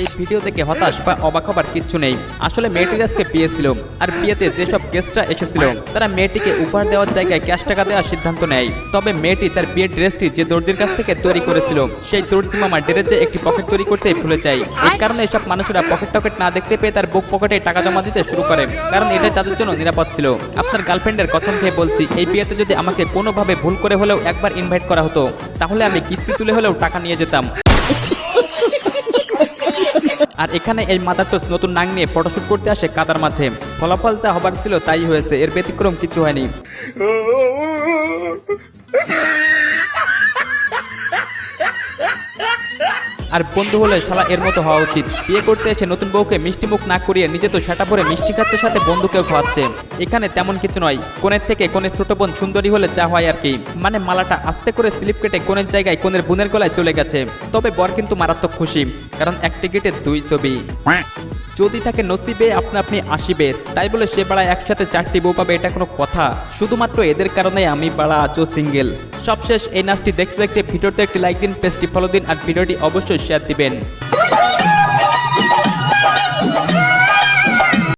এই ভিডিও দেখে হতাশ বা অবাক হবার কিচ্ছু নেই। আসলে মেয়েটির আজকে বিয়ে ছিল, আর বিয়েতে যেসব গেস্টরা এসেছিল তারা মেয়েটিকে উপহার দেওয়ার জায়গায় ক্যাশ টাকা দেওয়ার সিদ্ধান্ত নেয়। তবে মেয়েটি তার বিয়ের ড্রেসটি যে দর্জির কাছ থেকে তৈরি করেছিল সেই দর্জি মামা ড্রেসে একটি পকেট তৈরি করতে ভুলে যায়। এই কারণে এসব মানুষেরা পকেট না দেখতে পেয়ে তার বুক পকেটে টাকা জমা দিতে শুরু করে, কারণ এটাই তাদের জন্য নিরাপদ ছিল। আপনার গার্লফ্রেন্ডের কসম খেয়ে বলছি, এই বিয়েতে যদি আমাকে কোনোভাবে ভুল করে হলেও একবার ইনভাইট করা হতো তাহলে আমি কিস্তি তুলে হলেও টাকা নিয়ে যেতাম। আর এখানে এই মাদারটোস নতুন নাং নিয়ে ফটোশুট করতে আসে কাদার মাঝে। ফলাফল যা হবার ছিল তাই হয়েছে, এর ব্যতিক্রম কিছু হয়নি। আর বন্ধু হলে শালা এর মতো হওয়া উচিত। বিয়ে করতে এসে নতুন বউকে মিষ্টি মুখ না করিয়ে নিজে তো সেটা পরে মিষ্টি খাচ্ছে, সাথে বন্ধুকেও খাওয়াচ্ছে। এখানে তেমন কিছু নয়, কোণের থেকে কোণের ছোট বোন সুন্দরী হলে যা হয় আর কি, মানে মালাটা আস্তে করে স্লিপ কেটে কোণের জায়গায় কোণের বোনের গলায় চলে গেছে। তবে বর কিন্তু মারাত্মক খুশি, কারণ এক টিকিটে 2 ছবি। যদি থাকে নসিবে আপনা আপনি আসিবে, তাই বলে সে বাড়া একসাথে 4টি বউ পাবে এটা কোনো কথা? শুধুমাত্র এদের কারণে আমি বাড়া আজও সিঙ্গেল। সবশেষ এই নাচটি দেখতে দেখতে ভিডিওতে একটি লাইক দিন, পেজটি ফলো দিন, আর ভিডিওটি অবশ্যই শেয়ার দিবেন।